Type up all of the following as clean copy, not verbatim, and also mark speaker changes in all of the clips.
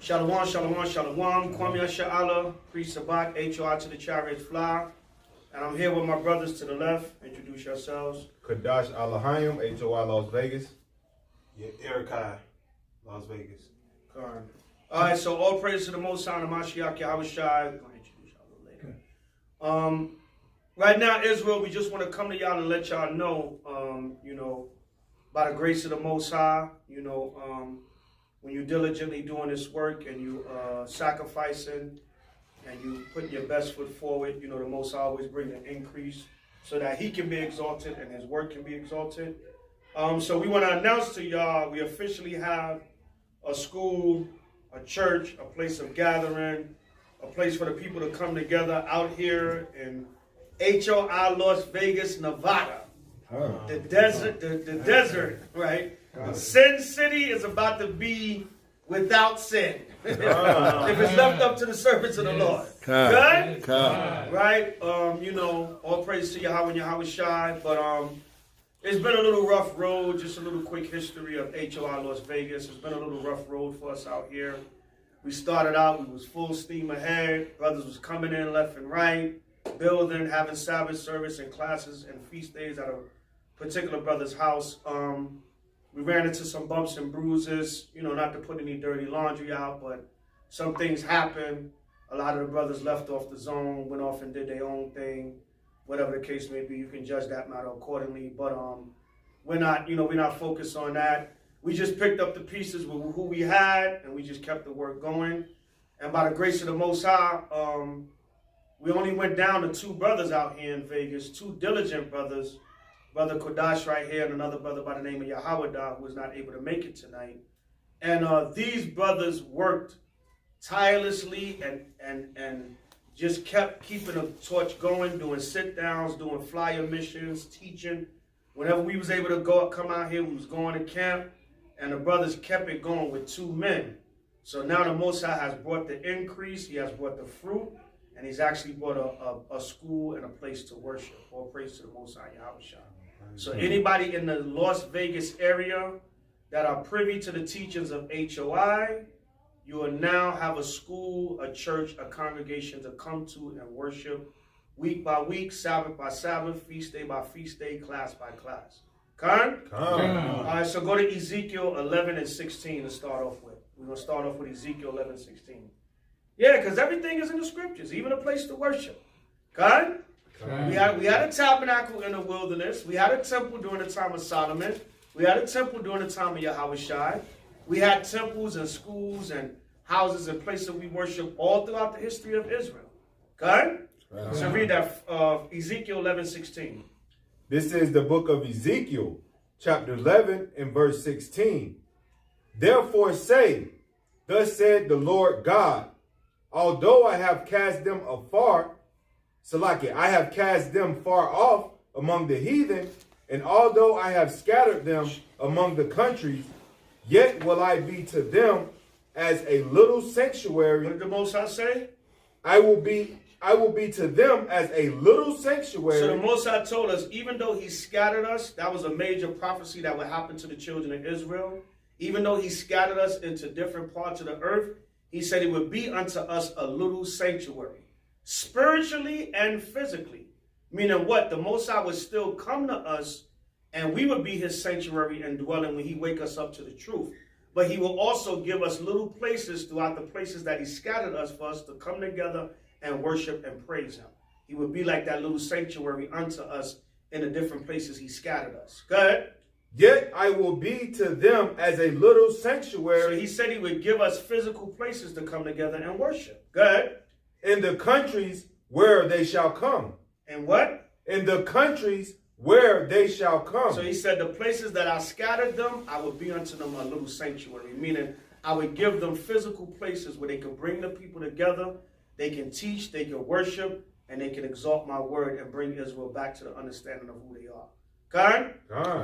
Speaker 1: Shalom, shalom, shalom. Kwame Sha'ala, priest Zabach, H.O.I. to the chariot fly. And I'm here with my brothers to the left. Introduce yourselves.
Speaker 2: Kadash Alahayim, H.O.I. Las Vegas.
Speaker 3: Yeah, Erikai, Las Vegas.
Speaker 1: All right, so all praise to the Most High, the Mashiach, H.O.I. I'm going to introduce y'all a little later. Right now, Israel, we just want to come to y'all and let y'all know, by the grace of the Most High, when you're diligently doing this work and you sacrificing and you putting your best foot forward, the Most High always bring an increase so that he can be exalted and his work can be exalted. So we want to announce to y'all, we officially have a school, a church, a place of gathering, a place for the people to come together out here in HOI Las Vegas, Nevada. The desert, the desert, right? Sin City is about to be without sin. If it's left up to the servants of the Lord. Good? Right? All praise to Yahweh and Yahweh. But it's been a little rough road, just a little quick history of HOI Las Vegas. It's been a little rough road for us out here. We started out, we was full steam ahead. Brothers was coming in left and right, building, having Sabbath service and classes and feast days at a particular brother's house. We ran into some bumps and bruises, not to put any dirty laundry out, but some things happened. A lot of the brothers left off the zone, went off and did their own thing. Whatever the case may be, you can judge that matter accordingly. But we're not focused on that. We just picked up the pieces with who we had, and we just kept the work going. And by the grace of the Most High, we only went down to two brothers out here in Vegas, two diligent brothers. Brother Kodash right here and another brother by the name of Yahweh who was not able to make it tonight. And these brothers worked tirelessly and just kept keeping the torch going, doing sit-downs, doing flyer missions, teaching. Whenever we was able to come out here, we was going to camp, and the brothers kept it going with two men. So now the Most High has brought the increase, he has brought the fruit, and he's actually brought a school and a place to worship. All praise to the Most High, Yahweh. So anybody in the Las Vegas area that are privy to the teachings of HOI, you will now have a school, a church, a congregation to come to and worship week by week, Sabbath by Sabbath, feast day by feast day, class by class. Con? All right, so go to Ezekiel 11 and 16 to start off with. We're going to start off with Ezekiel 11, 16. Yeah, because everything is in the scriptures, even a place to worship. Con? We had a tabernacle in the wilderness. We had a temple during the time of Solomon. We had a temple during the time of Yahweh. We had temples and schools and houses and places we worship all throughout the history of Israel. Okay? So read that, Ezekiel 11, 16.
Speaker 2: This is the book of Ezekiel, chapter 11 and verse 16. Therefore say, thus said the Lord God, although I have cast them afar, Salaki, I have cast them far off among the heathen, and although I have scattered them among the countries, yet will I be to them as a little sanctuary.
Speaker 1: What did the Most High say?
Speaker 2: I will be to them as a little sanctuary.
Speaker 1: So the Most High told us, even though he scattered us, that was a major prophecy that would happen to the children of Israel. Even though he scattered us into different parts of the earth, he said it would be unto us a little sanctuary. Spiritually and physically. Meaning what? The Most High would still come to us and we would be his sanctuary and dwelling when he wake us up to the truth. But he will also give us little places throughout the places that he scattered us for us to come together and worship and praise him. He would be like that little sanctuary unto us in the different places he scattered us. Go ahead.
Speaker 2: Yet I will be to them as a little sanctuary.
Speaker 1: So he said he would give us physical places to come together and worship. Go ahead.
Speaker 2: In the countries where they shall come.
Speaker 1: And what?
Speaker 2: In the countries where they shall come.
Speaker 1: So he said the places that I scattered them, I would be unto them a little sanctuary. Meaning I would give them physical places where they could bring the people together. They can teach, they can worship, and they can exalt my word and bring Israel back to the understanding of who they are. God?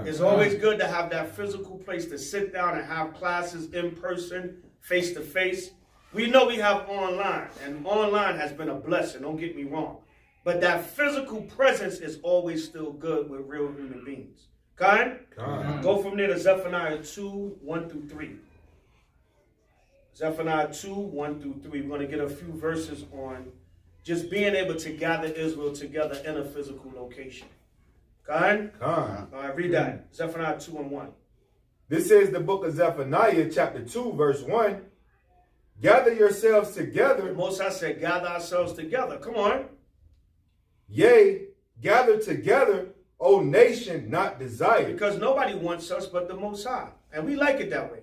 Speaker 1: It's always good to have that physical place to sit down and have classes in person, face to face. We know we have online, and online has been a blessing, don't get me wrong. But that physical presence is always still good with real human beings. Go from there to Zephaniah 2, 1 through 3. Zephaniah 2, 1 through 3. We're going to get a few verses on just being able to gather Israel together in a physical location. Go ahead. All right, read that. Zephaniah 2 and 1.
Speaker 2: This is the book of Zephaniah, chapter 2, verse 1. Gather yourselves together.
Speaker 1: Most High said, gather ourselves together. Come on.
Speaker 2: Yea, gather together, O nation not desired.
Speaker 1: Because nobody wants us but the Most High. And we like it that way.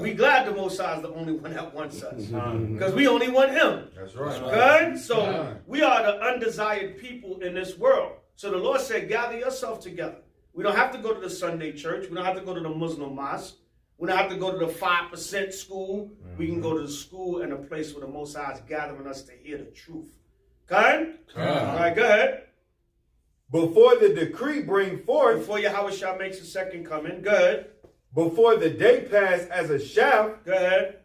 Speaker 1: We glad the Most High is the only one that wants us. Because we only want him.
Speaker 2: That's right.
Speaker 1: Good? So we are the undesired people in this world. So the Lord said, gather yourself together. We don't have to go to the Sunday church. We don't have to go to the Muslim mosque. We don't have to go to the 5% school. We can go to the school and a place where the Most High is gathering us to hear the truth. Okay? All right, go ahead.
Speaker 2: Before the decree bring forth.
Speaker 1: Before Yahushua makes his second coming. Good.
Speaker 2: Before the day pass as a shaft.
Speaker 1: Go ahead.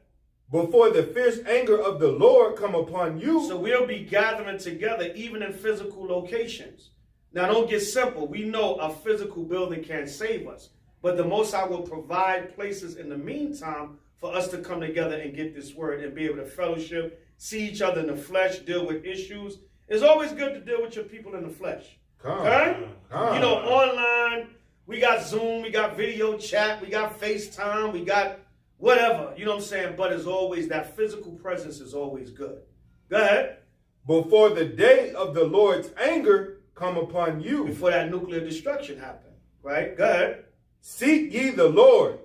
Speaker 2: Before the fierce anger of the Lord come upon you.
Speaker 1: So we'll be gathering together even in physical locations. Now don't get simple. We know a physical building can't save us. But the Most High will provide places in the meantime for us to come together and get this word and be able to fellowship, see each other in the flesh, deal with issues. It's always good to deal with your people in the flesh. Okay? You know, online, we got Zoom, we got video chat, we got FaceTime, we got whatever. You know what I'm saying? But it's always that physical presence is always good. Go ahead.
Speaker 2: Before the day of the Lord's anger come upon you.
Speaker 1: Before that nuclear destruction happened. Right? Go ahead.
Speaker 2: Seek ye the Lord,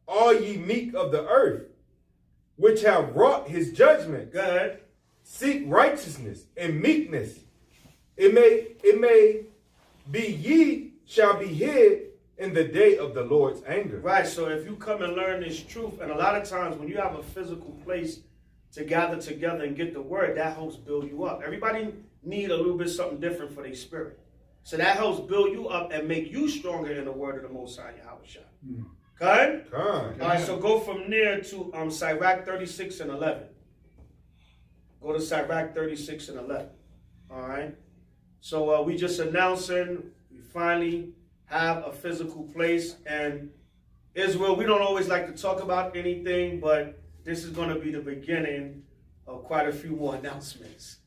Speaker 2: all ye meek of the earth, which have wrought his judgment.
Speaker 1: Go ahead.
Speaker 2: Seek righteousness and meekness. It may be ye shall be hid in the day of the Lord's anger.
Speaker 1: Right. So if you come and learn this truth, and a lot of times when you have a physical place to gather together and get the word, that helps build you up. Everybody need a little bit something different for their spirit. So that helps build you up and make you stronger in the word of the Most High Yahushua. Okay? All right, so go from there to Sirach 36 and 11. Go to Sirach 36 and 11. All right? So we just announcing we finally have a physical place. And Israel, we don't always like to talk about anything, but this is going to be the beginning of quite a few more announcements.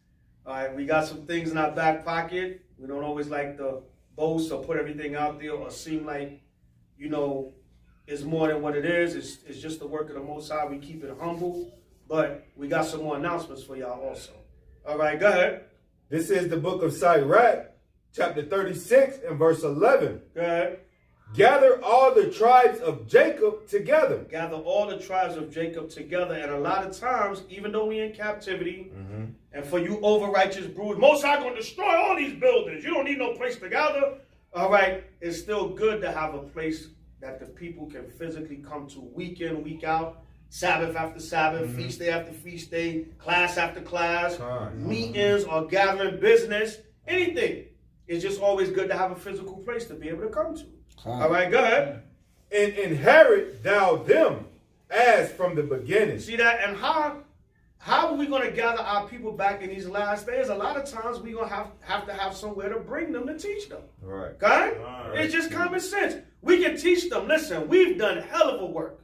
Speaker 1: All right, we got some things in our back pocket. We don't always like to boast or put everything out there or seem like, you know, it's more than what it is. It's just the work of the Most High. We keep it humble. But we got some more announcements for y'all also. All right, go ahead.
Speaker 2: This is the book of Sirach, chapter 36 and verse 11.
Speaker 1: Go ahead.
Speaker 2: Gather all the tribes of Jacob together.
Speaker 1: Gather all the tribes of Jacob together. And a lot of times, even though we're in captivity, and for you over-righteous brood, Most High going to destroy all these buildings. You don't need no place to gather. All right, it's still good to have a place that the people can physically come to week in, week out, Sabbath after Sabbath, feast day after feast day, class after class, meetings or gathering business, anything. It's just always good to have a physical place to be able to come to. All right, go ahead.
Speaker 2: And inherit thou them as from the beginning.
Speaker 1: See that? And how are we going to gather our people back in these last days? A lot of times we're going to have to have somewhere to bring them to teach them.
Speaker 2: Right.
Speaker 1: Okay? It's just common sense. We can teach them. Listen, we've done hell of a work.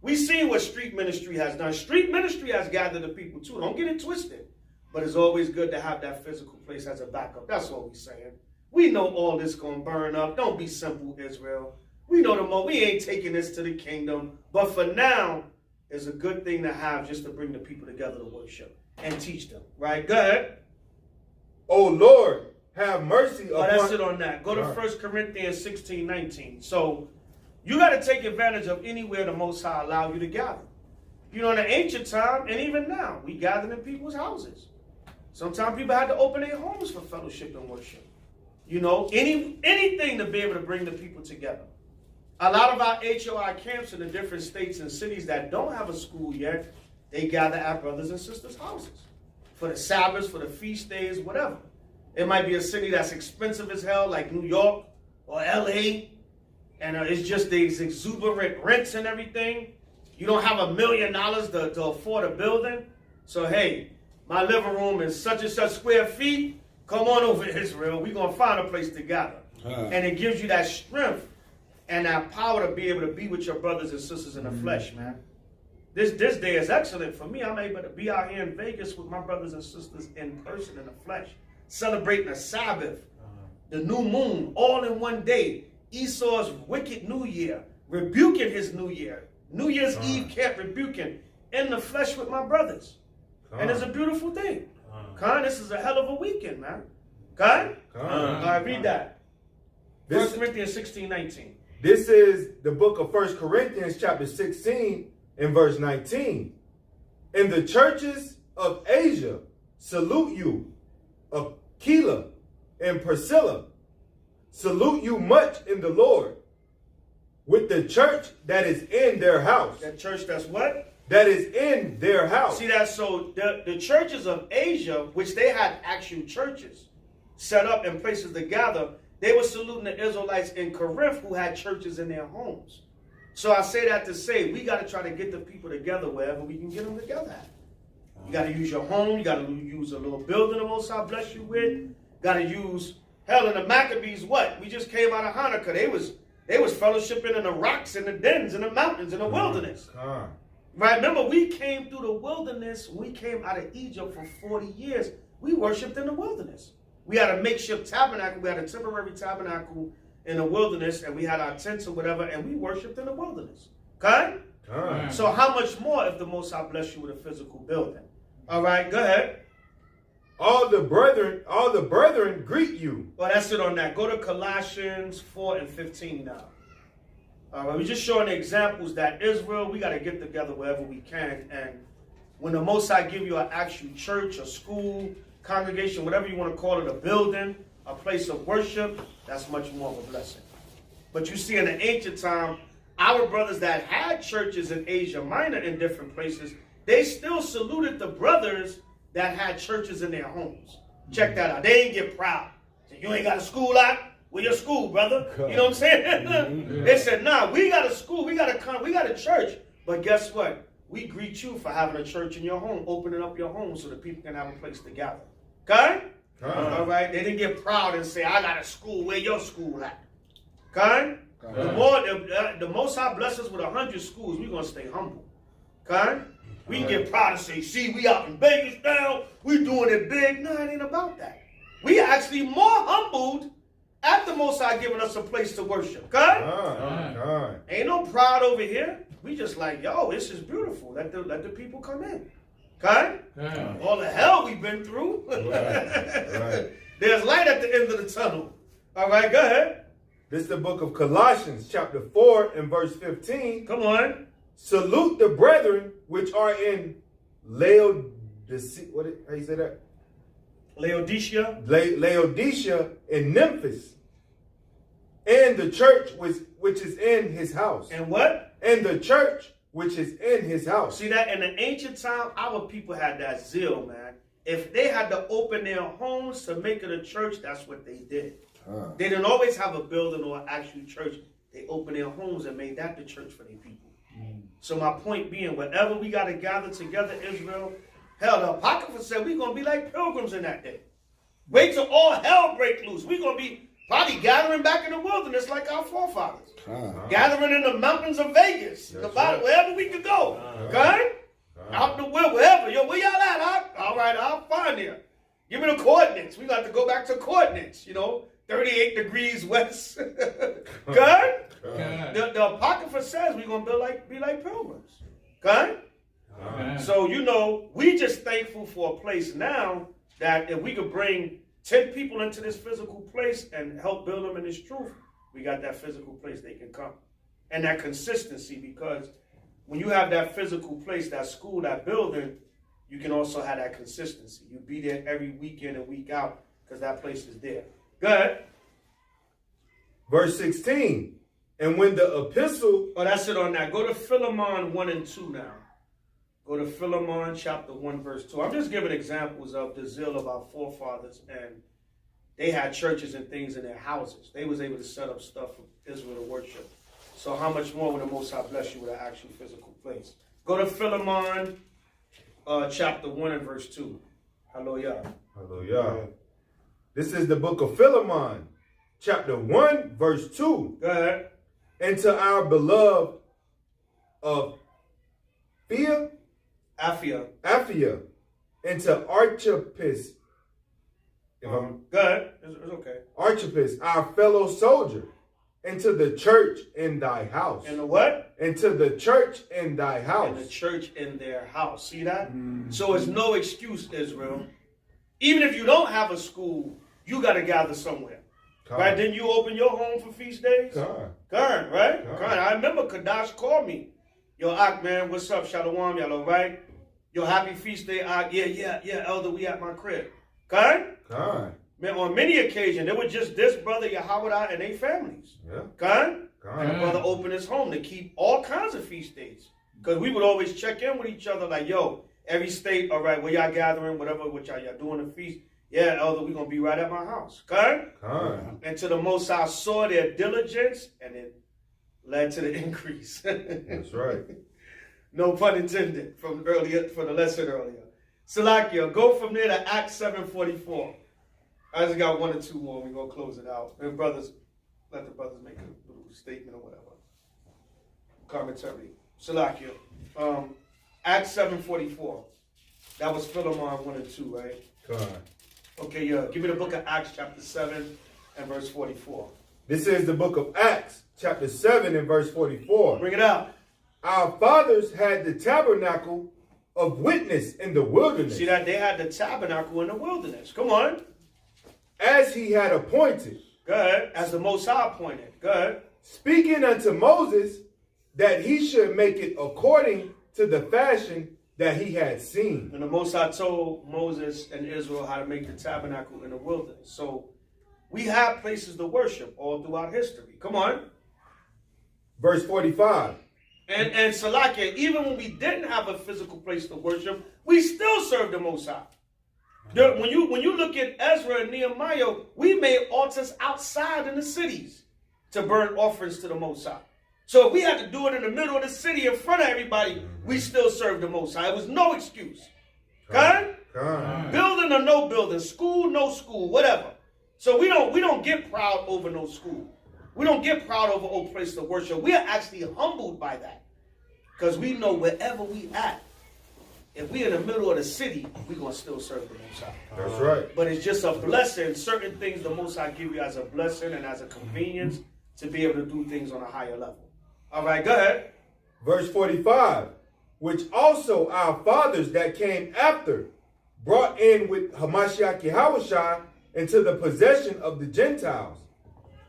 Speaker 1: We've seen what street ministry has done. Street ministry has gathered the people too. Don't get it twisted. But it's always good to have that physical place as a backup. That's what we're saying. We know all this going to burn up. Don't be simple, Israel. We know we ain't taking this to the kingdom. But for now, it's a good thing to have just to bring the people together to worship and teach them. Right? Go ahead.
Speaker 2: O Lord, have mercy upon...
Speaker 1: that's it on that. Go to 1 Corinthians 16, 19. So you got to take advantage of anywhere the Most High allow you to gather. You know, in the ancient time, and even now, we gathered in people's houses. Sometimes people had to open their homes for fellowship and worship. You know, anything to be able to bring the people together. A lot of our HOI camps in the different states and cities that don't have a school yet, they gather at brothers and sisters' houses for the Sabbaths, for the feast days, whatever. It might be a city that's expensive as hell, like New York or LA, and it's just these exuberant rents and everything. You don't have $1 million to afford a building. So, hey, my living room is such and such square feet. Come on over, Israel. We're going to find a place to gather. And it gives you that strength and that power to be able to be with your brothers and sisters in the flesh, man. This day is excellent for me. I'm able to be out here in Vegas with my brothers and sisters in person, in the flesh, celebrating the Sabbath, the new moon, all in one day. Esau's wicked New Year, rebuking his New Year. New Year's Eve camp rebuking in the flesh with my brothers. And it's a beautiful thing. This is a hell of a weekend, man. All right, read that. 1 Corinthians 16:19.
Speaker 2: This is the book of 1 Corinthians chapter 16 and verse 19. In the churches of Asia, salute you, Aquila and Priscilla. Salute you much in the Lord, with the church that is in their house.
Speaker 1: That church that's what?
Speaker 2: That is in their house.
Speaker 1: See that? So the churches of Asia, which they had actual churches set up in places to gather, they were saluting the Israelites in Corinth who had churches in their homes. So I say that to say, we got to try to get the people together wherever we can get them together at. You got to use your home. You got to use a little building the Most High bless you with. Got to use, hell, in the Maccabees, what? We just came out of Hanukkah. They was fellowshipping in the rocks, in the dens, in the mountains, in the wilderness. Right? Remember, we came through the wilderness. We came out of Egypt for 40 years. We worshipped in the wilderness. We had a makeshift tabernacle. We had a temporary tabernacle in the wilderness, and we had our tents or whatever, and we worshipped in the wilderness. Okay? So how much more if the Most High bless you with a physical building? All right, go ahead.
Speaker 2: All the brethren greet you.
Speaker 1: Well, that's it on that. Go to Colossians 4 and 15 now. All right, we're just showing examples that Israel, we got to get together wherever we can. And when the Most High give you an actual church, a school, congregation, whatever you want to call it, a building, a place of worship, that's much more of a blessing. But you see in the ancient time, our brothers that had churches in Asia Minor in different places, they still saluted the brothers that had churches in their homes. Check that out. They didn't get proud. Say, you ain't got a school out? Well, your school, brother. You know what I'm saying? They said, nah, we got a school, we got a church. But guess what? We greet you for having a church in your home, opening up your home so that people can have a place to gather. Okay? All right? They didn't get proud and say, I got a school. Where your school at? Okay? The Most High bless us with 100 schools. We're going to stay humble. Okay? We can get proud and say, see, we out in Vegas now. We doing it big. No, it ain't about that. We actually more humbled at the Most High giving us a place to worship. Okay? Ain't no pride over here. We just like, yo, this is beautiful. Let the people come in. Okay? All the hell we've been through. Right. There's light at the end of the tunnel. All right, go ahead.
Speaker 2: This is the book of Colossians, chapter 4 and verse 15.
Speaker 1: Come on.
Speaker 2: Salute the brethren which are in Laodicea. How you say that?
Speaker 1: Laodicea.
Speaker 2: Laodicea in Memphis. And the church which is in his house.
Speaker 1: And what?
Speaker 2: And the church which is in his house.
Speaker 1: See that in the ancient time, our people had that zeal, man. If they had to open their homes to make it a church, that's what they did. They didn't always have a building or an actual church. They opened their homes and made that the church for their people. So my point being, whenever we got to gather together, Israel, hell, the Apocrypha said we're going to be like pilgrims in that day. Wait till all hell break loose. We're going to be probably gathering back in the wilderness like our forefathers. Gathering in the mountains of Vegas, wherever we could go. Okay? Out in the wild, wherever. Yo, where y'all at? All right, I'll find you. Give me the coordinates. We got to go back to coordinates, 38 degrees west. Good? The Apocrypha says we're going to be like pilgrims. Okay? So, we just thankful for a place now that if we could bring 10 people into this physical place and help build them in this truth, we got that physical place they can come. And that consistency, because when you have that physical place, that school, that building, you can also have that consistency. You be there every week in and week out because that place is there. Go ahead.
Speaker 2: Verse 16. And when the epistle...
Speaker 1: Oh, that's it on that. Go to Philemon 1 and 2 now. Go to Philemon chapter 1, verse 2. I'm just giving examples of the zeal of our forefathers, and they had churches and things in their houses. They was able to set up stuff for Israel to worship. So how much more would the Most High bless you with an actual physical place? Go to Philemon chapter 1 and verse 2. Hallelujah.
Speaker 2: Hallelujah. This is the book of Philemon, chapter 1, verse 2.
Speaker 1: Go ahead.
Speaker 2: And to our beloved of Aphia, and to Archippus.
Speaker 1: Good. It's okay.
Speaker 2: Archippus, our fellow soldier, into the church in thy house.
Speaker 1: In the what?
Speaker 2: Into the church in thy house.
Speaker 1: In the church in their house. See that? So it's no excuse, Israel. Even if you don't have a school, you got to gather somewhere. Right? Didn't you open your home for feast days? Karen, right? Karen. I remember Kadash called me. Yo, Ak, man, what's up? Shalom, y'all all right? Yo, happy feast day, Ak. Yeah, Elder, we at my crib. Karen? Man, on many occasions, it was just this brother, H.O.I, and their families.
Speaker 2: Yeah.
Speaker 1: Karen? And the brother opened his home to keep all kinds of feast days. Because we would always check in with each other like, yo, every state, all right, where y'all gathering, whatever, what y'all doing the feast. Yeah, Elder, we're going to be right at my house. Okay? And to the Most High saw their diligence, and it led to the increase.
Speaker 2: That's right.
Speaker 1: No pun intended from the lesson earlier. Salakia, go from there to Acts 7:44. I just got one or two more. We're going to close it out. And brothers, let the brothers make a little statement or whatever. Commentary. Salakia. Acts 7:44. That was Philemon 1 and 2, right? Okay, yeah. Give me the book of Acts chapter 7 and verse 44.
Speaker 2: This is the book of Acts chapter 7 and verse 44.
Speaker 1: Bring it out.
Speaker 2: Our fathers had the tabernacle of witness in the wilderness.
Speaker 1: See that? They had the tabernacle in the wilderness. Come on.
Speaker 2: As he had appointed.
Speaker 1: Good. As the Most High appointed. Good.
Speaker 2: Speaking unto Moses that he should make it according to the fashion that he had seen.
Speaker 1: And the Most High told Moses and Israel how to make the tabernacle in the wilderness. So we have places to worship all throughout history. Come on.
Speaker 2: Verse 45.
Speaker 1: And Salakia, even when we didn't have a physical place to worship, we still served the Most High. When you look at Ezra and Nehemiah, we made altars outside in the cities to burn offerings to the Most High. So if we had to do it in the middle of the city in front of everybody, we still served the Most High. It was no excuse. Okay? Building or no building, school, no school, whatever. So we don't get proud over no school. We don't get proud over old place to worship. We are actually humbled by that. Because we know wherever we at, if we're in the middle of the city, we're going to still serve the Most High.
Speaker 2: That's right.
Speaker 1: But it's just a blessing. Certain things the Most High give you as a blessing and as a convenience to be able to do things on a higher level. All right, go ahead.
Speaker 2: Verse 45. Which also our fathers that came after brought in with Hamashiach Yahushua into the possession of the Gentiles,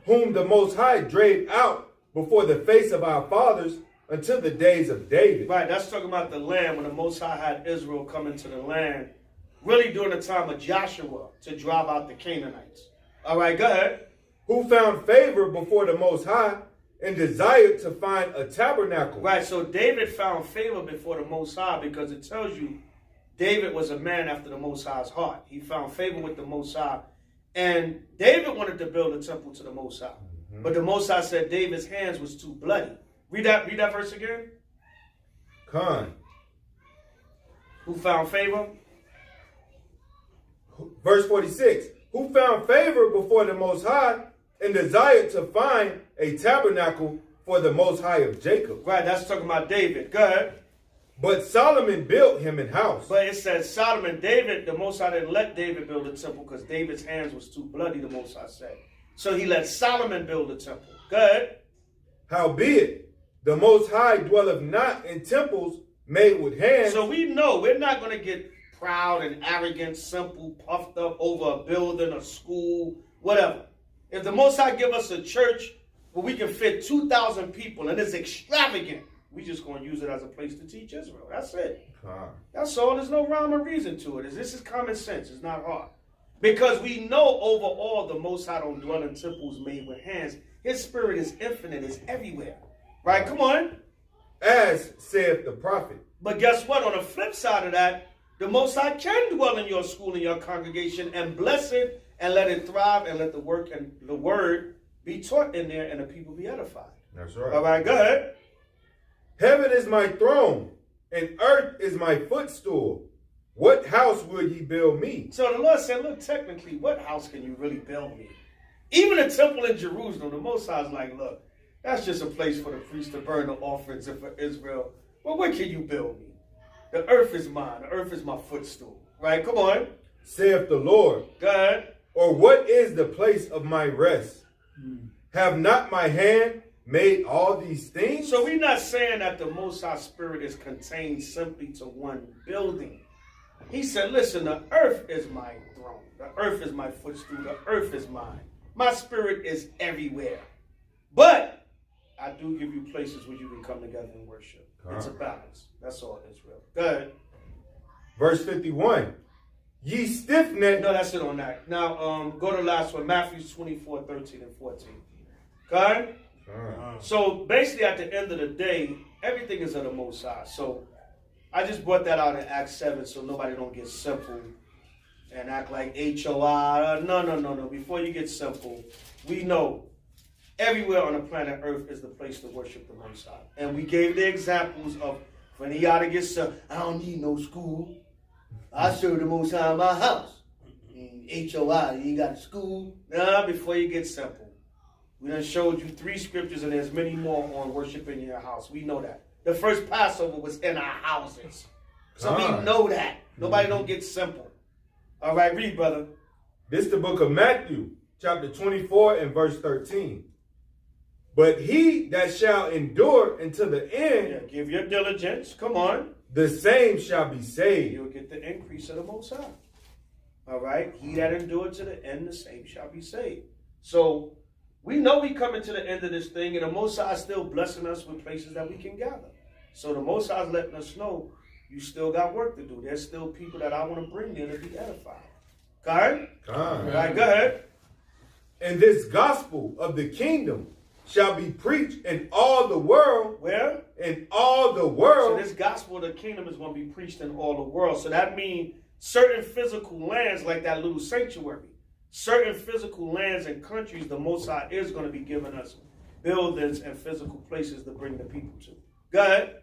Speaker 2: whom the Most High drave out before the face of our fathers until the days of David.
Speaker 1: Right, that's talking about the land when the Most High had Israel come into the land, really during the time of Joshua to drive out the Canaanites. All right, go ahead.
Speaker 2: Who found favor before the Most High and desired to find a tabernacle.
Speaker 1: Right, so David found favor before the Most High because it tells you David was a man after the Most High's heart. He found favor with the Most High. And David wanted to build a temple to the Most High. But the Most High said David's hands was too bloody. Read that verse again. Who found favor?
Speaker 2: Verse 46. Who found favor before the Most High and desired to find a tabernacle for the Most High of Jacob.
Speaker 1: Right, that's talking about David. Go ahead.
Speaker 2: But Solomon built him an house.
Speaker 1: But it says Solomon, David, the Most High didn't let David build a temple because David's hands was too bloody, the Most High said. So he let Solomon build a temple. Go ahead.
Speaker 2: Howbeit, the Most High dwelleth not in temples made with hands.
Speaker 1: So we know we're not going to get proud and arrogant, simple, puffed up over a building, a school, whatever. If the Most High give us a church where we can fit 2,000 people and it's extravagant, we just going to use it as a place to teach Israel. That's it. That's all. There's no rhyme or reason to it. This is common sense. It's not hard. Because we know overall the Most High don't dwell in temples made with hands. His spirit is infinite. It's everywhere. Right? Come on.
Speaker 2: As saith the prophet.
Speaker 1: But guess what? On the flip side of that, the Most High can dwell in your school and your congregation and bless it and let it thrive and let the work and the word be taught in there and the people be edified.
Speaker 2: That's right.
Speaker 1: All right, go ahead.
Speaker 2: Heaven is my throne and earth is my footstool. What house will ye build me? So
Speaker 1: the Lord said, look, technically, what house can you really build me? Even a temple in Jerusalem, the Most High is like, look, that's just a place for the priests to burn the offerings for Israel. Well, where can you build me? The earth is mine. The earth is my footstool. Right? Come on.
Speaker 2: Saith the Lord.
Speaker 1: Go ahead.
Speaker 2: Or what is the place of my rest? Have not my hand made all these things?
Speaker 1: So we're not saying that the Most High Spirit is contained simply to one building. He said, listen, the earth is my throne. The earth is my footstool. The earth is mine. My spirit is everywhere. But I do give you places where you can come together and worship. It's a balance. That's all, Israel. Go ahead.
Speaker 2: Verse 51. Ye stiff-necked.
Speaker 1: No, that's it on that. Now, go to the last one. Matthew 24, 13 and 14. Okay? So, basically, at the end of the day, everything is of the Most High. So, I just brought that out in Acts 7 so nobody don't get simple and act like H.O.I. No. Before you get simple, we know everywhere on the planet Earth is the place to worship the Most High. And we gave the examples of when he ought to get some, I don't need no school. I serve the Most High in my house. H.O.I. You ain't got a school. Nah, before you get simple. We done showed you 3 scriptures and there's many more on worshiping in your house. We know that. The first Passover was in our houses. So we know that. Nobody don't get simple. All right, read, brother.
Speaker 2: This is the book of Matthew, chapter 24 and verse 13. But he that shall endure until the end,
Speaker 1: Yeah, give your diligence. Come on.
Speaker 2: the same shall be saved.
Speaker 1: You'll get the increase of the Most High. All right? He that endured to the end, the same shall be saved. So we know we coming to the end of this thing, and the Most High is still blessing us with places that we can gather. So the Most High is letting us know you still got work to do. There's still people that I want to bring there to be edified. Okay? All right, go ahead.
Speaker 2: And this gospel of the kingdom shall be preached in all the world.
Speaker 1: Where?
Speaker 2: In all the
Speaker 1: So
Speaker 2: world.
Speaker 1: this gospel of the kingdom is going to be preached in all the world. So that means certain physical lands like that little sanctuary, certain physical lands and countries, the Most High is going to be giving us buildings and physical places to bring the people to. Go ahead.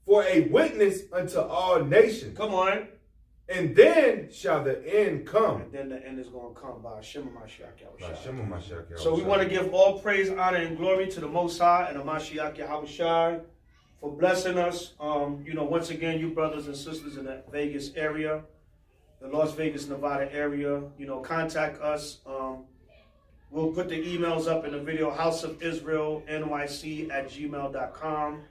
Speaker 2: For a witness unto all nations.
Speaker 1: Come on.
Speaker 2: And then shall the end come.
Speaker 1: And then the end is going to come by Shema Mashiach
Speaker 2: By
Speaker 1: Yahushua.
Speaker 2: Shema Mashiach
Speaker 1: So we
Speaker 2: Yahushua.
Speaker 1: want to give all praise, honor, and glory to the Most High and the Mashiach Yahushua for blessing us. Once again, you brothers and sisters in the Vegas area, the Las Vegas, Nevada area, contact us. We'll put the emails up in the video, houseofisraelnyc@gmail.com.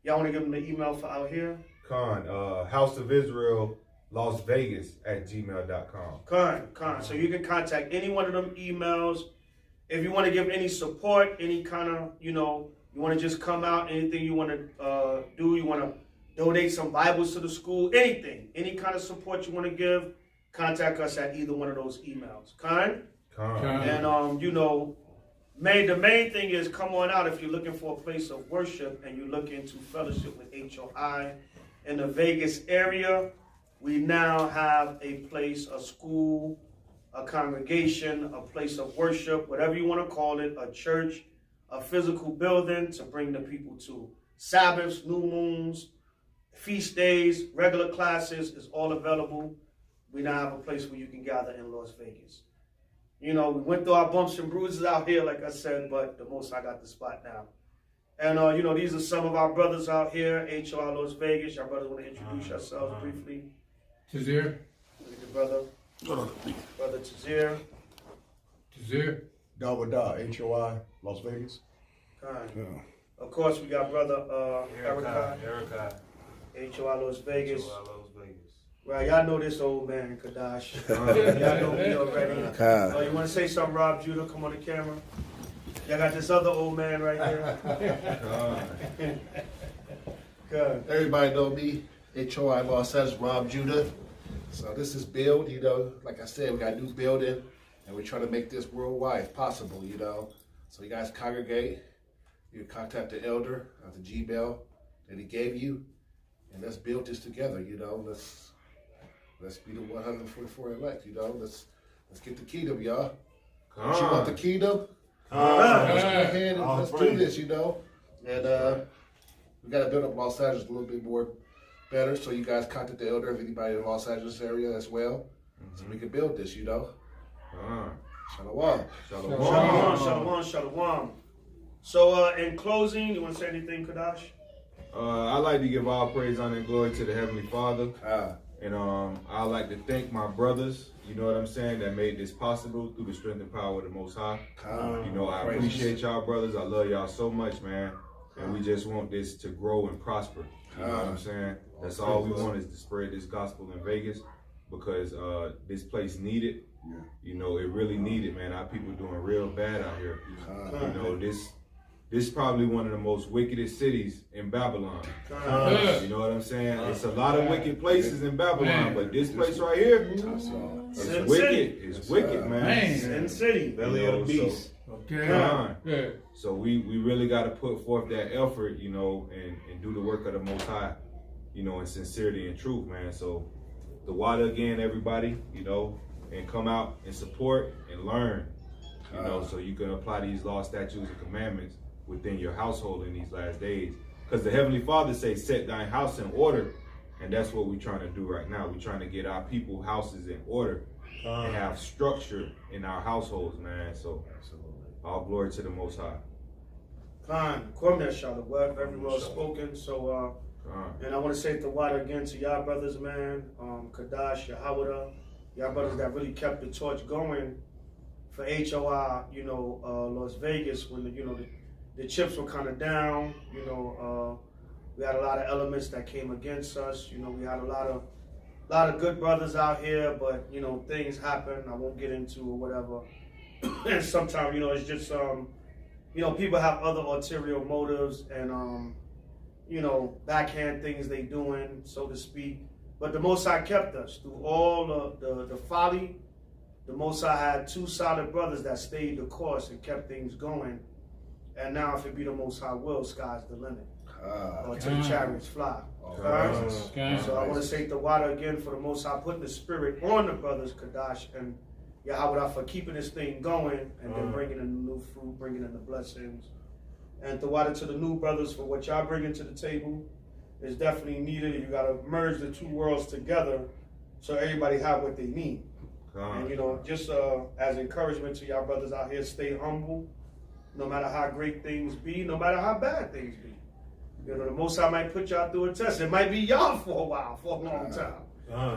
Speaker 1: Y'all want to give them the email for out here?
Speaker 2: House of Israel, Las Vegas @gmail.com.
Speaker 1: Con. So you can contact any one of them emails. If you want to give any support, any kind of, you want to just come out, anything you want to do, you want to donate some Bibles to the school, anything, any kind of support you want to give, contact us at either one of those emails. Con. And, the main thing is come on out if you're looking for a place of worship and you're looking to fellowship with HOI in the Vegas area. We now have a place, a school, a congregation, a place of worship, whatever you want to call it, a church, a physical building to bring the people to. Sabbaths, new moons, feast days, regular classes is all available. We now have a place where you can gather in Las Vegas. We went through our bumps and bruises out here, like I said, but the Most High got the spot now. And, these are some of our brothers out here, HOI Las Vegas. Y'all brothers want to introduce yourselves briefly?
Speaker 4: Tazir.
Speaker 1: Look at your brother. Brother Tazir.
Speaker 5: Dawada, HOI, Las Vegas.
Speaker 1: Of course, we got brother Erica. HOI Las Vegas. Right, y'all know this old man, Kadash. Y'all know me already. You want to say something, Rob Judah? Come on the camera. Y'all got this other old man right here. Good.
Speaker 5: Everybody know me, HOI Los Angeles, Rob Judah. So this is build, like I said, we got a new building and we're trying to make this worldwide if possible, So you guys congregate, you contact the elder at the Gmail that he gave you, and let's build this together, Let's be the 144 elect, Let's get the kingdom, y'all. Don't you want the kingdom? Let's go ahead and let's do this, And we got to build up Los Angeles a little bit more better. So you guys contact the elder, if anybody in the Los Angeles area as well, so we can build this, Shalom.
Speaker 1: Shalom. So in closing, you want to say anything, Kadash?
Speaker 2: I like to give all praise, honor, and glory to the Heavenly Father.
Speaker 5: Ah.
Speaker 2: And I like to thank my brothers, you know what I'm saying, that made this possible through the strength and power of the Most High. You know, I appreciate y'all brothers. I love y'all so much, man. And we just want this to grow and prosper. You know what I'm saying? That's all we want, is to spread this gospel in Vegas, because this place need it. You know, it really need it, man. Our people doing real bad out here. You know, this is probably one of the most wickedest cities in Babylon. You know what I'm saying? It's a lot of wicked places in Babylon, but this place right here, it's wicked. It's wicked, man.
Speaker 1: Sin City.
Speaker 3: Belly of the beast.
Speaker 2: Okay. So we really got to put forth that effort, you know, and do the work of the Most High, you know, in sincerity and truth, man. So the water again, everybody, you know, and come out and support and learn, you know, so you can apply these laws, statutes, and commandments within your household in these last days. Because the Heavenly Father says, set thine house in order. And that's what we're trying to do right now. We're trying to get our people houses in order and have structure in our households, man. So all glory to the Most High.
Speaker 1: The word very well spoken. So, and I want to say the water again to y'all brothers, man. Kadash, Yahawada, y'all brothers that really kept the torch going for HOI, you know, Las Vegas, when the chips were kind of down. You know, we had a lot of elements that came against us. You know, we had a lot of good brothers out here, but you know, things happen. I won't get into or whatever. And sometimes, you know, it's just you know, people have other ulterior motives and you know, backhand things they doing, so to speak. But the Most High kept us through all the folly. The Most High had two solid brothers that stayed the course and kept things going. And now, if it be the Most High will, sky's the limit. Or to the chariots fly. So I want to say the water again for the Most High putting the spirit on the brothers, Kadash and Yahweh, for keeping this thing going and then bringing in the new fruit, bringing in the blessings. And the water to the new brothers for what y'all bringing to the table is definitely needed. You got to merge the two worlds together so everybody have what they need. And you know, just as encouragement to y'all brothers out here, stay humble. No matter how great things be, no matter how bad things be. You know, the Most High might put y'all through a test. It might be y'all for a while, for a long time.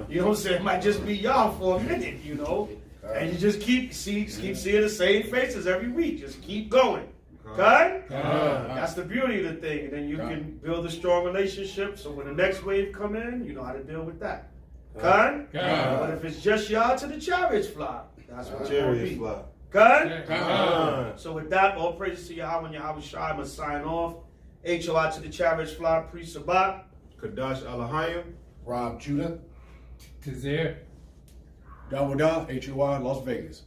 Speaker 1: You know what I'm saying? It might just be y'all for a minute, you know? And you just keep seeing the same faces every week. Just keep going. Okay? That's the beauty of the thing. And then you can build a strong relationship, so when the next wave come in, you know how to deal with that. Okay? But if it's just y'all to the chariots fly, that's what it's going to be. Okay? So with that, all praises to Yahweh and Yahweh Shai. I'm going to sign off. HOI to the chariots fly, pre-Zabach.
Speaker 2: Kadash Alahayim.
Speaker 5: Rob Judah.
Speaker 4: Kazir.
Speaker 6: Dawada, HOI, Las Vegas.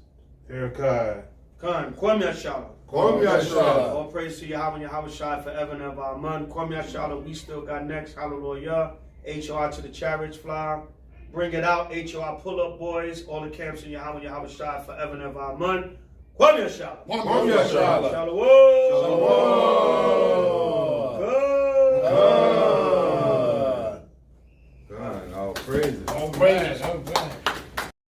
Speaker 3: Erikai.
Speaker 1: Khan, Kwam Yashala.
Speaker 2: Kwam Yashala.
Speaker 1: All praise to Yahweh and Yahweh Shai forever and ever. Amen. Kwam Yashala, we still got next. Hallelujah. HOI to the chariots fly. Bring it out. HOI pull up, boys. All the camps in Yahweh and Yahweh Shai forever and ever. Amen. Kwam Yashala.
Speaker 2: Kwam Yashala.
Speaker 1: Shalom.
Speaker 2: Shalom.